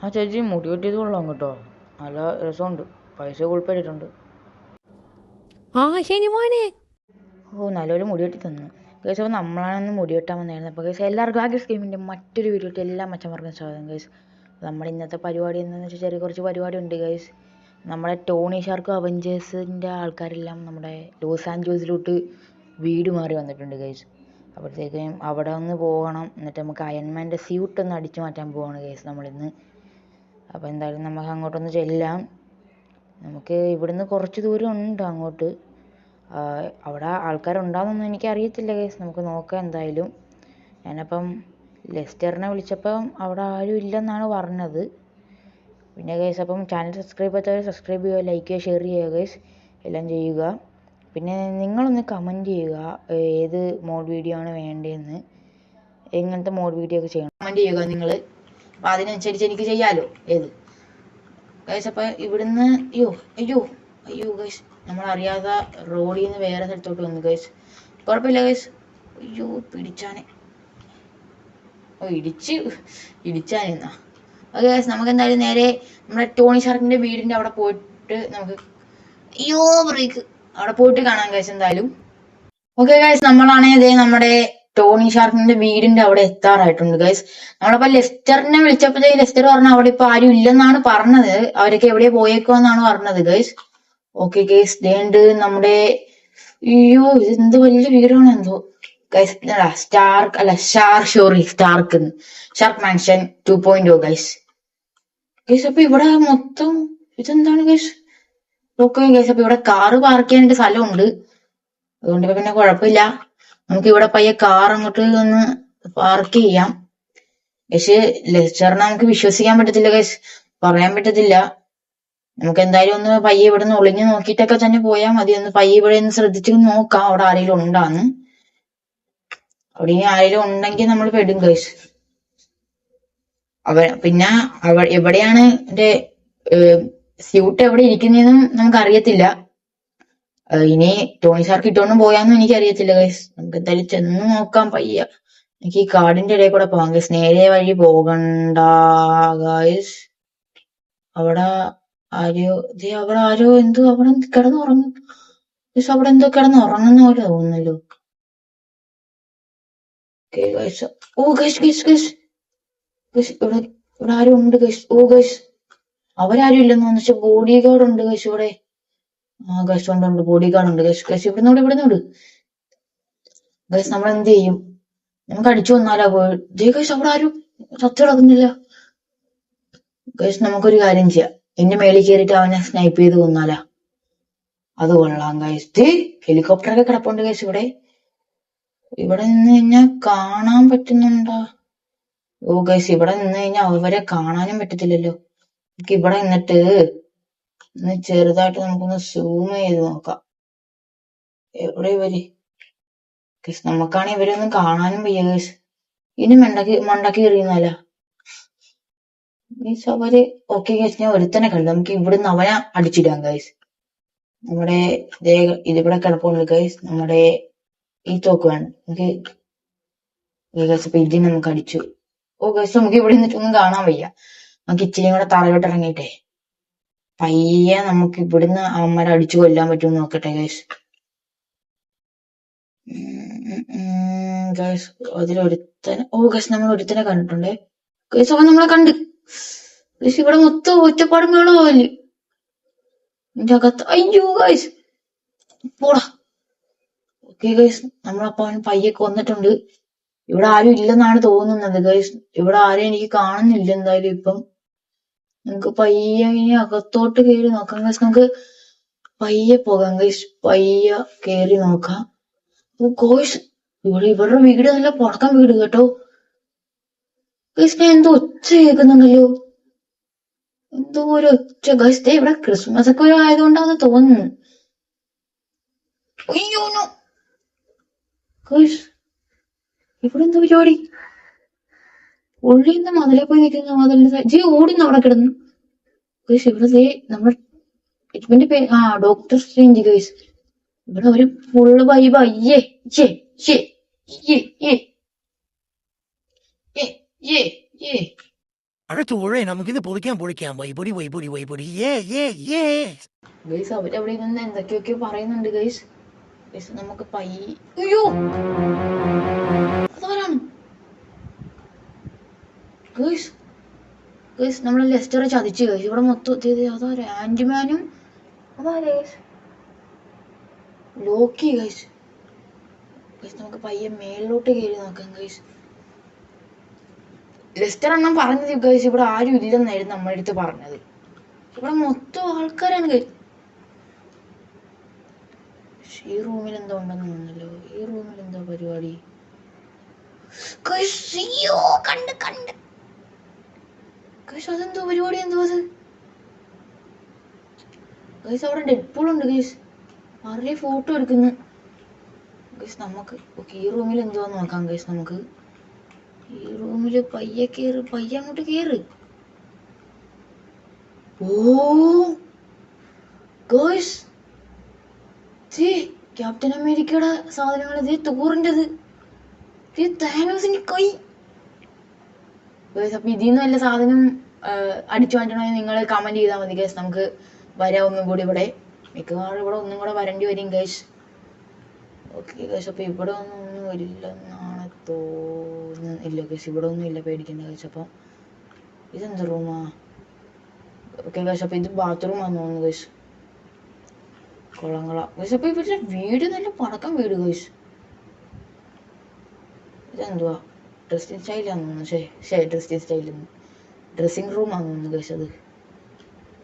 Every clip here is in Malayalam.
ആ ചേച്ചി മുടി വെട്ടിയത് കൊള്ളാം കേട്ടോ, നല്ല രസമുണ്ട്. പൈസ ഉൾപ്പെട്ടിട്ടുണ്ട്. ആ ശരി മോനെ. ഓ നല്ലൊരു മുടി വെട്ടി തന്നു കേസ്. അപ്പോൾ നമ്മളാണെന്ന് മുടി വെട്ടാൻ വന്നായിരുന്നു. അപ്പോൾ കേസ് എല്ലാവർക്കും ആഗ്രസ് ഗെയിമിൻ്റെ മറ്റൊരു വീഡിയോ ഇട്ട് എല്ലാ മച്ചന്മാർക്കും സ്വാഗതം കേസ്. നമ്മുടെ ഇന്നത്തെ പരിപാടി എന്താണെന്ന് വെച്ചാൽ ചെറിയ കുറച്ച് പരിപാടി ഉണ്ട് കേസ്. നമ്മുടെ ടോണി ഷാർക്കും അവഞ്ചേഴ്സിൻ്റെ ആൾക്കാരെല്ലാം നമ്മുടെ ലോസ് ആഞ്ചലസിലോട്ട് വീട് മാറി വന്നിട്ടുണ്ട് കേസ്. അപ്പോഴത്തേക്കും അവിടെ ഒന്ന് പോകണം. എന്നിട്ട് നമുക്ക് അയൺമാൻ്റെ സ്യൂട്ട് ഒന്ന് അടിച്ചു മാറ്റാൻ പോവാണ് കേസ് നമ്മളിന്ന്. അപ്പോൾ എന്തായാലും നമുക്ക് അങ്ങോട്ടൊന്ന് ചെല്ലാം. നമുക്ക് ഇവിടുന്ന് കുറച്ച് ദൂരം ഉണ്ട് അങ്ങോട്ട്. അവിടെ ആൾക്കാരുണ്ടാകുന്നൊന്നും എനിക്കറിയത്തില്ല കേസ്, നമുക്ക് നോക്കാം എന്തായാലും. ഞാനപ്പം ലെസ്റ്ററിനെ വിളിച്ചപ്പം അവിടെ ആരും ഇല്ലെന്നാണ് പറഞ്ഞത്. പിന്നെ കേസ് അപ്പം ചാനൽ സബ്സ്ക്രൈബ് ചെയ്യാത്തവർ സബ്സ്ക്രൈബ് ചെയ്യുക, ലൈക്ക് ചെയ്യുക, ഷെയർ ചെയ്യുക കേസ്, എല്ലാം ചെയ്യുക. പിന്നെ നിങ്ങളൊന്ന് കമൻറ്റ് ചെയ്യുക ഏത് മോഡ് വീഡിയോ ആണ് വേണ്ടതെന്ന്, എങ്ങനത്തെ മോഡ് വീഡിയോ ഒക്കെ ചെയ്യണം കമൻറ്റ് ചെയ്യുക നിങ്ങൾ. അപ്പോൾ അതിനനുസരിച്ച് എനിക്ക് ചെയ്യാമല്ലോ ഏത് ഗൈസ്. അപ്പോൾ ഇവിടുന്ന് അയ്യോ അയ്യോ അയ്യോ ഗൈസ്, നമ്മളറിയാതെ റോഡിൽ നിന്ന് വേറെ സ്ഥലത്തോട്ട് വന്നു ഗൈസ്. കുഴപ്പമില്ല ഗൈസ്. അയ്യോ പിടിച്ചാനെ, ഓ ഇടിച്ചാനെന്നാ. ഓക്കെ ഗൈസ്, നമുക്ക് എന്തായാലും നേരെ നമ്മുടെ ടോണി ഷാർക്കിൻ്റെ വീടിൻ്റെ അവിടെ പോയിട്ട് നമുക്ക് അയ്യോ ബ്രേക്ക് അവിടെ പോയിട്ട് കാണാം ഗൈസ് എന്തായാലും. ഓക്കെ ഗൈസ്, നമ്മളാണേ നമ്മുടെ ടോണി ഷാർക്കിന്റെ വീടിന്റെ അവിടെ എത്താറായിട്ടുണ്ട് ഗൈസ്. നമ്മളപ്പോ ലെസ്റ്ററിനെ വിളിച്ചപ്പോഴേ ലെസ്റ്റർ പറഞ്ഞ അവിടെ ഇപ്പൊ ആരും ഇല്ലെന്നാണ് പറഞ്ഞത്. അവരൊക്കെ എവിടെ പോയേക്കോന്നാണ് പറഞ്ഞത് ഗൈസ്. ഓക്കെ ഗൈസ്, ദേണ്ട് നമ്മുടെ അയ്യോ ഇതെന്ത് വലിയ വീടാണ് എന്തോ ഗൈസ്. സ്റ്റാർക്ക് അല്ല ഷാർക്ക് മാൻഷൻ 2.0 ഗൈസ്. ഗൈസ് അപ്പൊ ഇവിടെ മൊത്തം ഇതെന്താണ് ഗൈസ്? ഓക്കെ ഗൈസ്, അപ്പൊ ഇവിടെ കാറ് പാർക്ക് ചെയ്യാനായിട്ട് സ്ഥലമുണ്ട്. അതുകൊണ്ട് ഇപ്പൊ പിന്നെ കുഴപ്പമില്ല. നമുക്ക് ഇവിടെ പയ്യെ കാർ അങ്ങോട്ട് ഒന്ന് പാർക്ക് ചെയ്യാം. പക്ഷെ ലെസ്റ്ററിനെ നമുക്ക് വിശ്വസിക്കാൻ പറ്റത്തില്ല ഗൈസ്, പറയാൻ പറ്റത്തില്ല. നമുക്ക് എന്തായാലും ഒന്ന് പയ്യെ ഇവിടെ നിന്ന് ഒളിഞ്ഞു നോക്കിയിട്ടൊക്കെ തന്നെ പോയാൽ മതി. ഒന്ന് പയ്യെ ഇവിടെ ഒന്ന് ശ്രദ്ധിച്ച് നോക്കാം അവിടെ ആരെങ്കിലും ഉണ്ടാന്ന്. അവിടെ ഇനി ആരെങ്കിലും ഉണ്ടെങ്കിൽ നമ്മൾ പെടും ഗൈസ്. പിന്നെ എവിടെയാണ് എന്റെ സ്യൂട്ട് എവിടെ ഇരിക്കുന്നതെന്നും നമുക്ക് അറിയത്തില്ല. ഇനി ടോണി ഷാർക്ക് ഇട്ടോണ്ടും പോയാന്നും എനിക്കറിയത്തില്ല ഗൈസ്. നമുക്ക് എന്തായാലും ചെന്ന് നോക്കാം പയ്യ. എനിക്ക് ഈ കാടിന്റെ ഇടയിൽ കൂടെ പോകാം ഗൈസ്, നേരെ വഴി പോകണ്ട ഗൈസ്. അവിടെ അവിടെ ആരോ എന്തോ അവിടെ കിടന്നുറങ്ങും ഗൈസ്. അവിടെ എന്തോ കിടന്നുറങ്ങുന്ന പോലെ തോന്നുന്നല്ലോ. ഓ ഗൈസ് ഗൈസ് ഗൈസ് ഗൈസ്, ഇവിടെ ആരും ഉണ്ട് ഗൈസ്. ഓ ഗൈസ്, അവരാരും ഇല്ലെന്ന് തോന്നുന്നു. പക്ഷെ ബോഡി ഗാർഡ് ഉണ്ട് ഗൈസ് ഇവിടെ. ആ ഗൈസ് ഉണ്ട് ബോഡി ഗാർഡ് ഉണ്ട് ഗൈസ്. ഗൈസ് ഇവിടുന്ന് ഗൈസ് നമ്മൾ എന്ത് ചെയ്യും? നമുക്ക് അടിച്ചു വന്നാലാ പോയി ഗൈസ്. അവിടെ ആരും സത്യം കിടക്കുന്നില്ല ഗൈസ്. നമുക്കൊരു കാര്യം ചെയ്യാം, എന്റെ മേളിൽ കയറിയിട്ട് അവനെ സ്നൈപ്പ് ചെയ്ത് കൊന്നാലാ? അത് കൊള്ളാം ഗൈസ്. ഹെലികോപ്റ്ററൊക്കെ കിടപ്പുണ്ട് ഗൈസ് ഇവിടെ. ഇവിടെ നിന്ന് കഴിഞ്ഞാൽ കാണാൻ പറ്റുന്നുണ്ടോ? ഓ ഗൈസ്, ഇവിടെ നിന്ന് കഴിഞ്ഞാൽ അവരെ കാണാനും പറ്റത്തില്ലല്ലോ. നമുക്ക് ഇവിടെ നിന്നിട്ട് ചെറുതായിട്ട് നമുക്കൊന്ന് സൂം ചെയ്ത് നോക്കാം. എവിടെ ഇവര് ഗൈസ്? നമുക്കാണെങ്കിൽ ഇവരൊന്നും കാണാനും വയ്യ ഗൈസ്. ഇനി മണ്ടക്ക് എറിയുന്നല്ല ഗൈസ് അവര്. ഓക്കെ ഗൈസ്, ഞാൻ ഒരുത്തനെ കണ്ടു. നമുക്ക് ഇവിടുന്ന് അവനെ അടിച്ചിടാം ഗൈസ്. നമ്മുടെ ഇതിവിടെ കിടപ്പുണ്ട് ഗൈസ്. നമ്മുടെ ഈ തോക്ക് വേണം നമുക്ക് ഗൈസ്. അപ്പൊ ഇതിന് നമുക്ക് അടിച്ചു. ഓ ഗൈസ്, നമുക്ക് ഇവിടെ നിന്നിട്ടൊന്നും കാണാൻ വയ്യ. നമുക്ക് ഇച്ചിരി കൂടെ തറയോട്ട് ഇറങ്ങിയിട്ടേ പയ്യെ നമുക്ക് ഇവിടുന്ന് അവന്മാരെ അടിച്ചു കൊല്ലാൻ പറ്റുമെന്ന് നോക്കട്ടെ ഗൈസ്. ഗൈസ് അതിലൊരുത്തനെ, ഓ ഗൈസ് നമ്മൾ ഒരുത്തനെ കണ്ടിട്ടുണ്ട് ഗൈസ്. അവൻ നമ്മളെ കണ്ട് ഗൈസ്. ഇവിടെ മൊത്തം ഒറ്റപ്പാടും വേളോല് എന്റെ അകത്ത്. അയ്യോ ഗൈസ് പോടാ. ഓക്കെ ഗൈസ്, നമ്മളപ്പോ അവൻ പയ്യെ കൊന്നിട്ടുണ്ട്. ഇവിടെ ആരും ഇല്ലെന്നാണ് തോന്നുന്നത് ഗൈസ്. ഇവിടെ ആരും എനിക്ക് കാണുന്നില്ല എന്തായാലും ഇപ്പം. നമുക്ക് പയ്യെ ഇനി അകത്തോട്ട് കയറി നോക്കാം ഗൈസ്. നമുക്ക് പയ്യെ പോകാം ഗൈസ്, പയ്യെ കയറി നോക്കാം. ഓ ഗോയ്സ്, ഇവരുടെ വീട് നല്ല പടക്കം വീട് കേട്ടോ ഗൈസ്. ഞാൻ എന്തോ ഒച്ച കേൾക്കുന്നുണ്ടല്ലോ, എന്തോ ഒരു ഒച്ച ഗൈസ്. ഇവിടെ ക്രിസ്മസ് ഒക്കെ ആയതുകൊണ്ടാന്ന് തോന്നുന്നു. അയ്യോ ഗൈസ്, ഇവിടെ എന്താ പരിപാടി? ഉള്ളിൽ നിന്ന് മതിലെ പോയി നിൽക്കുന്ന മതിലിന്റെ ഓടുന്ന അവിടെ കിടന്നു ഗൈസ്. ഇവിടെ നമ്മുടെ ഇവന്റെ പേര് ഡോക്ടർ സ്ട്രേഞ്ച് ഗൈസ്. ഇവിടെ ഒരു ഫുള്ള് വൈബ്. അയ്യേ യേ യേ യേ യേ യേ യേ യേ അടച്ചോഴേ നമുക്കിത് പൊളിക്കാൻ വൈപൊടി ഗൈസ് അവരവിടെ നിന്ന് എന്തൊക്കെയൊക്കെ പറയുന്നുണ്ട് ഗൈസ്. ഗൈസ് നമുക്ക് അയ്യോ അതാരാണ് ഗൈസ്? ഗൈസ് നമ്മളെ ലെസ്റ്ററെ ചതിച്ചു ഗൈസ്. ഇവിടെ മൊത്തം അതാരാ? ആന്റിമാനും അതാരാ ഗൈസ്? Lockie guys. ഗൈസ് നമുക്ക് പയ്യെ മേളിലോട്ട് കയറി നോക്കാം ഗൈസ്. ലെസ്റ്റർ അണ്ണൻ പറഞ്ഞത് ഗൈസ് ഇവിടെ ആരും ഇല്ലെന്നായിരുന്നു നമ്മുടെ അടുത്ത് പറഞ്ഞത്. ഇവിടെ മൊത്തം ആൾക്കാരാണ് ഗൈസ്. ഈ റൂമിൽ എന്തോ ഉണ്ടെന്ന് തോന്നുന്നല്ലോ. ഈ റൂമിൽ എന്തോ പരിപാടി ഗൈസ്? അയ്യോ കണ്ട് ഗൈസ്. അതെന്തോ പരിപാടി? എന്തോ അത് ഗൈസ്? അവിടെ ഡെഡ്പൂൾ ഉണ്ട് ഗൈസ്. ആരുടെ ഫോട്ടോ എടുക്കുന്നു ഗൈസ്. നമുക്ക് ഈ റൂമിൽ എന്തുവാന്ന് നോക്കാം ഗൈസ്. നമുക്ക് ഈ റൂമില് പയ്യെ അങ്ങോട്ട് കേറ്. ഓ ഗൈസ്, ക്യാപ്റ്റൻ അമേരിക്കയുടെ സാധനങ്ങൾ. തോറിൻ്റെത്, താനോസിന്റെ കൈ ഗൈസ്. അപ്പൊ ഇതിന്ന് വല്ല സാധനം അടിച്ചു മാറ്റണമെങ്കിൽ നിങ്ങൾ കമന്റ് ചെയ്താൽ മതി ഗൈസ്. നമുക്ക് വരാം ഒന്നും കൂടി ഇവിടെ. മിക്കവാറും ഇവിടെ ഒന്നും കൂടെ വരേണ്ടി വരും ഗൈസ്. Okay guys. അപ്പൊ ഇവിടെ ഒന്നും വരില്ലെന്നാണ് തോന്നുന്നില്ല ഗൈസ്. ഇവിടെ ഒന്നും ഇല്ല, പേടിക്കണ്ട ഗൈസ്. അപ്പം ഇതെന്ത് റൂമാ? Okay guys. അപ്പൊ ഇത് ബാത്റൂം ആണെന്ന് തോന്നുന്നു ഗൈസ്. കൊളങ്ങള ഗൈസ്. അപ്പൊ ഇവരുടെ വീട് നല്ല പടക്കം വീട് ഗൈസ്. ഇതെന്തുവാ? ഡ്രസ്സിങ് സ്റ്റൈലാന്ന് തോന്നുന്നു. ഡ്രസ്സിങ് സ്റ്റൈലെന്ന് ഡ്രസ്സിങ് റൂം ആണെന്ന് തോന്നുന്നു ഗൈസ് അത്.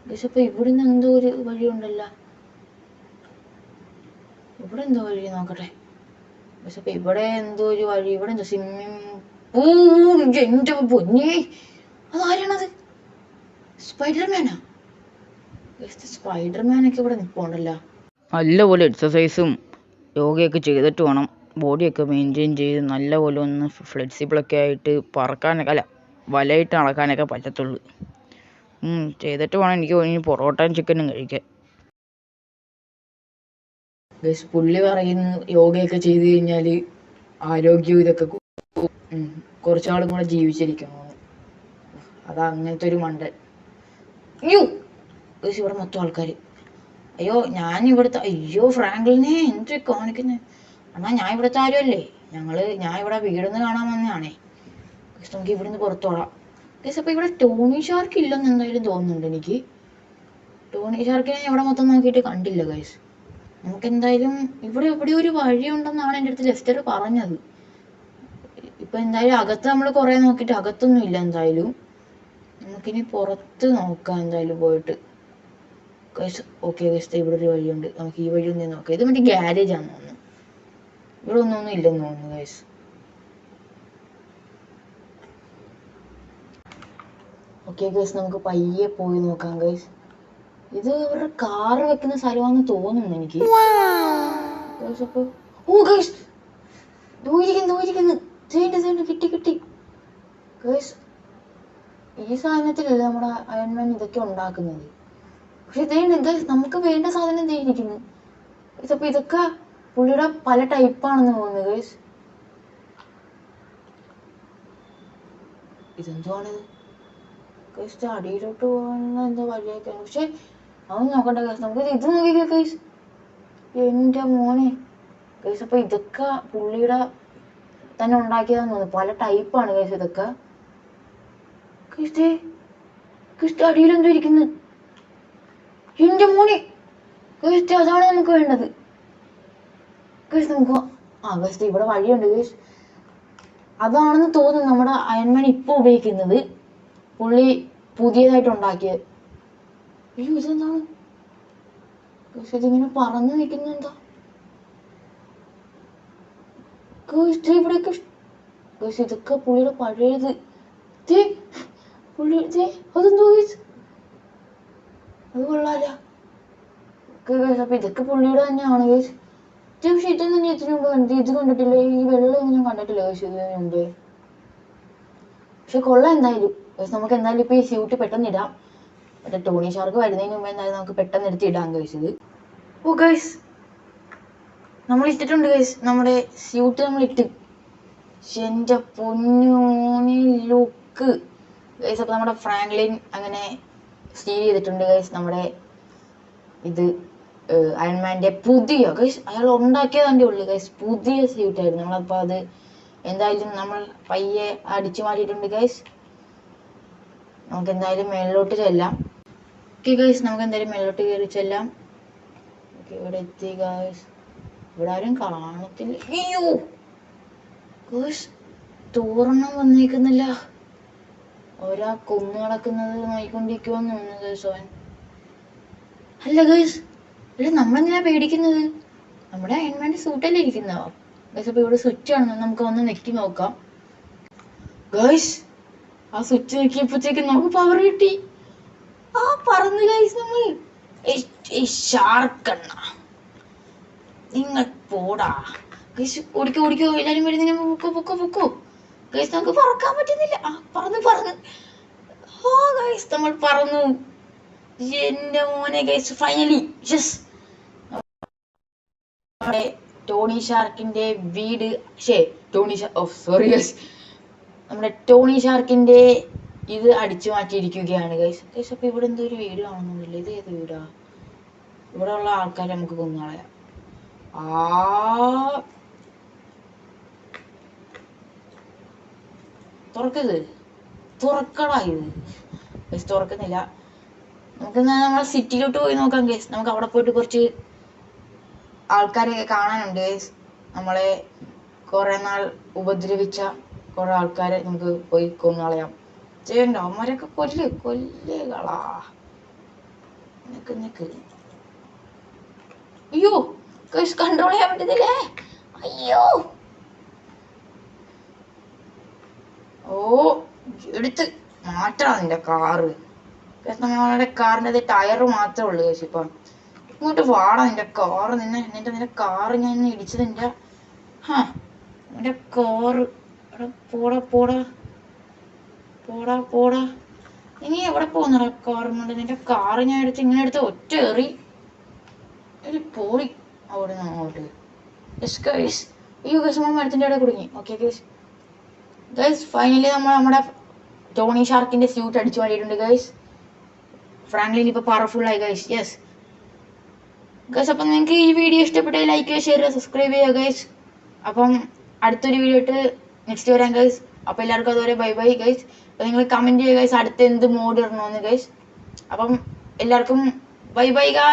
ഗൈസ് അപ്പൊ ഇവിടുന്ന് എന്തോ ഒരു വഴി ഉണ്ടല്ലോ. ഇവിടെ എന്തോ വഴി നോക്കട്ടെ ഗൈസ്. അപ്പൊ ഇവിടെ എന്തോ ഒരു വഴി. ഇവിടെ എന്തോ സ്വിമ്മിങ്. എന്റെ പൊന്നേ, അതാരാണത്? സ്പൈഡർമാനാ? സ്പൈഡർമാനൊക്കെ ഇവിടെ നിൽപ്പുണ്ടല്ലോ. നല്ലപോലെ എക്സസൈസും യോഗയൊക്കെ ചെയ്തിട്ട് വേണം ബോഡിയൊക്കെ മെയിൻറ്റെയിൻ ചെയ്ത് നല്ലപോലെ ഒന്ന് ഫ്ലെക്സിബിളൊക്കെ ആയിട്ട് പറക്കാനൊക്കെ വലയിട്ട് നടക്കാനൊക്കെ പറ്റത്തുള്ളൂ. ചെയ്തിട്ട് വേണം എനിക്ക് ഇനി പൊറോട്ടയും ചിക്കനും കഴിക്കാൻ. പുള്ളി പറയുന്നു യോഗയൊക്കെ ചെയ്ത് കഴിഞ്ഞാൽ ആരോഗ്യവും ഇതൊക്കെ കുറച്ചാളും കൂടെ ജീവിച്ചിരിക്കണം. അതാ അങ്ങനത്തെ ഒരു മണ്ടൻ. അയ്യോ ഗൈസ്, ഇവിടെ മൊത്തം ആൾക്കാർ. അയ്യോ ഞാൻ ഇവിടുത്തെ, അയ്യോ ഫ്രാങ്ക്ലിനെ എന്ത് കാണിക്കുന്നത്? അണ്ണാ ഞാൻ ഇവിടുത്തെ ആരുമല്ലേ. ഞാൻ ഇവിടെ വീടൊന്ന് കാണാൻ വന്നതാണേ ഗൈസ്. നമുക്ക് ഇവിടുന്ന് പുറത്തോളാം ഗൈസ്. അപ്പൊ ഇവിടെ ടോണി ഷാർക്ക് ഇല്ലെന്ന് എന്തായാലും തോന്നുന്നുണ്ട് എനിക്ക്. ടോണി ഷാർക്കിനെ ഇവിടെ മൊത്തം നോക്കിയിട്ട് കണ്ടില്ല ഗൈസ്. നമുക്ക് എന്തായാലും ഇവിടെ എവിടെ ഒരു വഴിയുണ്ടെന്നാണ് എൻ്റെ അടുത്ത് ലെസ്റ്റർ പറഞ്ഞത്. ഇപ്പൊ എന്തായാലും അകത്ത് നമ്മൾ കുറെ നോക്കിയിട്ട് അകത്തൊന്നും ഇല്ല. എന്തായാലും നമുക്കിനി പുറത്ത് നോക്കാം എന്തായാലും പോയിട്ട് ഗൈസ്. ഓക്കെ ഗൈസ്, ഇവിടെ ഒരു വഴിയുണ്ട്. നമുക്ക് ഈ വഴി ഒന്ന് നോക്കാം. ഇത് മറ്റേ ഗ്യാരേജ് ആണെന്ന് തോന്നുന്നു. ഇവിടെ ഒന്നും ഇല്ലെന്ന് തോന്നുന്നു ഗൈസ്. ഓക്കെ ഗൈസ്, നമുക്ക് പയ്യെ പോയി നോക്കാം ഗൈസ്. ഇത് അവരുടെ കാറ് വെക്കുന്ന സ്ഥലമാണെന്ന് തോന്നുന്നു എനിക്ക്. ഓ ഗൈസ്, കിട്ടി ഗൈസ്. ഈ സാധനത്തിലല്ലേ നമ്മുടെ അയൺമാൻ ഇതൊക്കെ ഉണ്ടാക്കുന്നത്. പക്ഷെ ഗൈസ് നമുക്ക് വേണ്ട സാധനം ഇരിക്കുന്നു. അപ്പൊ ഇതൊക്കെ പുള്ളിയുടെ പല ടൈപ്പാണെന്ന് തോന്നുന്നു ഗൈസ്. ഇതെന്തുവാണിത് ഗൈസ്? അടിയിലോട്ട് പോകുന്ന എന്തോ വഴിയൊക്കെയാണ്. പക്ഷെ അവൻ നോക്കട്ടെ ഗൈസ്. നമുക്ക് ഇത് നോക്കിക്കോ ഗൈസ്. എന്റെ മോനെ ഗൈസ്. അപ്പൊ ഇതൊക്കെ പുള്ളിയുടെ തന്നെ ഉണ്ടാക്കിയതാന്ന് തോന്നുന്നു. പല ടൈപ്പാണ് ഗൈസ് ഇതൊക്കെ. അടിയിലെന്തോ ഇരിക്കുന്നു. എന്റെ മോനെ ഗൈസ്, അതാണ് നമുക്ക് വേണ്ടത് ഗൈസ്. നമുക്ക് ഗൈസ് ഇവിടെ വഴിയുണ്ട് ഗൈസ്. അതാണെന്ന് തോന്നുന്നു നമ്മുടെ അയൺമാൻ ഇപ്പൊ ഉപയോഗിക്കുന്നത്. പുള്ളി പുതിയതായിട്ട് ഉണ്ടാക്കിയത്. അയ്യോ ഇതെന്താണ് ഗൈസ്? ഇതിങ്ങനെ പറന്ന് നിൽക്കുന്ന എന്താ ഗൈസ്? ഇവിടെയൊക്കെ ഗൈസ് ഇതൊക്കെ പുള്ളിയുടെ പഴയത്. അതെന്തോ ഗൈസ്? അത് കൊള്ളാല. അപ്പൊ ഇതൊക്കെ പുള്ളിയുടെ തന്നെയാണ് ഗൈസ്. പക്ഷെ ഇതൊന്നും ഞാൻ ഇതിനു മുമ്പ് ഇത് കണ്ടിട്ടില്ല. ഈ വെള്ളം ഞാൻ കണ്ടിട്ടില്ല ഗൈസ് ഇതിനു മുമ്പ്. പക്ഷെ കൊള്ളാം എന്തായാലും ഗൈസ്. നമുക്ക് എന്തായാലും ഇപ്പൊ ഈ സ്യൂട്ട് പെട്ടെന്ന് ഇടാം. മറ്റേ ടോണി ഷാർക്ക് വരുന്നതിന് മുമ്പ് എന്തായാലും നമുക്ക് പെട്ടെന്ന് എടുത്ത് ഇടാം ഗൈസ് ഇത്. ഓ ഗൈസ്, നമ്മൾ ഇട്ടിട്ടുണ്ട് ഗൈസ്. നമ്മുടെ സ്യൂട്ട് നമ്മൾ ഇട്ട്. എന്റെ പൊന്നോണി ലുക്ക് ഗൈസ്. അപ്പോൾ നമ്മുടെ ഫ്രാങ്ക്ലിൻ അങ്ങനെ സ്റ്റീൽ ചെയ്തിട്ടുണ്ട് ഗൈസ് നമ്മുടെ ഇത് അയൺമാൻ്റെ പുതിയ ഗൈസ്. അയാൾ ഉണ്ടാക്കിയതിൻ്റെ ഉള്ളു ഗൈസ്, പുതിയ സ്യൂട്ടായിരുന്നു. നമ്മളപ്പോൾ അത് എന്തായാലും നമ്മൾ പയ്യെ അടിച്ചു മാറ്റിയിട്ടുണ്ട് ഗൈസ്. നമുക്ക് എന്തായാലും മേളിലോട്ട് ചെല്ലാം. ഓക്കെ ഗൈസ്, നമുക്ക് എന്തായാലും മേളിലോട്ട് കയറി ചെല്ലാം. ഓക്കെ, ഇവിടെ എത്തി ഗൈസ്. ഇവിടെ ആരും കാണത്തില്ല. അയ്യോ ഗൈസ്, തോരണം വന്നേക്കുന്നില്ല. ഒരാ കൊന്നു കിടക്കുന്നത് നോയിക്കൊണ്ടിരിക്കുമെന്ന് തോന്നുന്നു ഗൈസ് അവൻ. അല്ല ഗൈസ്, ഇവിടെ നമ്മളെന്തിനാ പേടിക്കുന്നത്? നമ്മുടെ അയൺമാൻ്റെ സൂട്ടല്ലേ ഇരിക്കുന്നവ ഗൈസ്. അപ്പോൾ ഇവിടെ സ്വിച്ച് ആണെന്ന് നമുക്ക് ഒന്ന് നെക്കി നോക്കാം ഗൈസ്. ആ സ്വിച്ച് നെക്കിയപ്പോഴത്തേക്ക് നമുക്ക് പവർ കിട്ടി. ആ പറന്ന് ഗൈസ് നമ്മൾ. ഷാർക്കണ്ണ നിങ്ങൾ പോടാ ഗൈസ്. ഓടിക്കോ എല്ലാരും വരുന്നതിന് പൊക്കോ ഗൈസ്. നമുക്ക് പറക്കാൻ പറ്റുന്നില്ല. ആ പറന്ന് ഓ ഗൈസ്, നമ്മൾ പറന്നു. എന്റെ മോനെ ഗൈസ്, ഫൈനലി യെസ്. ടോണി ഷാർക്കിന്റെ വീട് സോറി ഗൈസ്, നമ്മുടെ ടോണി ഷാർക്കിന്റെ ഇത് അടിച്ചു മാറ്റിയിരിക്കുകയാണ് ഗൈസ്. ഗൈസ്, അപ്പൊ ഇവിടെ എന്തോ ഒരു വീട് കാണുന്നില്ല. ഇത് ഏത് വീടാ? ഇവിടെ ഉള്ള ആൾക്കാരെ നമുക്ക് കൊന്നുകളയാം. തുറക്കടാ ഇത് ഗൈസ്. തുറക്കുന്നില്ല. നമുക്ക് നമ്മളെ സിറ്റിയിലോട്ട് പോയി നോക്കാം ഗൈസ്. നമുക്ക് അവിടെ പോയിട്ട് കുറച്ച് ആൾക്കാരെയൊക്കെ കാണാനുണ്ട് ഗൈസ്. നമ്മളെ കുറെ നാൾ ഉപദ്രവിച്ച കുറെ ആൾക്കാരെ നമുക്ക് പോയി കൊന്നുകളയാം. ചെയ്യണ്ട, അവന്മാരൊക്കെ കൊല്ലുകളാ. നിക്ക്. അയ്യോ ഗൈസ്, കൺട്രോൾ ചെയ്യാൻ പറ്റുന്നില്ലേ? അയ്യോ ഓ, എടുത്ത് മാറ്റണം നിന്റെ കാറ്. നമ്മളുടെ കാറിൻ്റെ ടയർ മാത്രമേ ഉള്ളൂ ഗൈസ്. ഇപ്പം ഇങ്ങോട്ട് വാടാ, നിന്റെ കാറ്. നിന്റെ കാറ് ഞാൻ ഇന്ന് ഇടിച്ചത്. നിന്റെ കാറ് പോടാ. ഇനി എവിടെ പോകുന്നടാ കാറുന്നുണ്ട്? നിന്റെ കാറ് ഞാൻ ഇങ്ങനെ എടുത്ത് ഒറ്റ എറി പോയി അവിടെ നിന്ന് അങ്ങോട്ട്. അയ്യോ ഗൈസ്, നമ്മൾ മരത്തിൻ്റെ അവിടെ കുടുങ്ങി. ഓക്കെ ഗൈസ്, ഫൈനലി നമ്മൾ നമ്മുടെ ടോണി ഷാർക്കിന്റെ സ്യൂട്ട് അടിച്ചു മാറ്റിയിട്ടുണ്ട് ഗൈസ്. ഫ്രാങ്ക്ലിൻ ഇപ്പൊ പവർഫുൾ ആയി ഗൈസ്. യെസ് ഗൈസ്, അപ്പം നിങ്ങൾക്ക് ഈ വീഡിയോ ഇഷ്ടപ്പെട്ടാൽ ലൈക്ക് ചെയ്യുക, ഷെയർ ചെയ്യുക, സബ്സ്ക്രൈബ് ചെയ്യുക ഗൈസ്. അപ്പം അടുത്തൊരു വീഡിയോ ഇട്ട് നെക്സ്റ്റ് വരാം ഗൈസ്. അപ്പം എല്ലാവർക്കും അതുവരെ ബൈ ഗൈസ്. അപ്പം നിങ്ങൾ കമൻറ്റ് ചെയ്യുക ഗൈസ്, അടുത്ത് എന്ത് മോഡ് ഇടണമെന്ന് ഗൈസ്. അപ്പം എല്ലാവർക്കും ബൈ ഗൈസ്.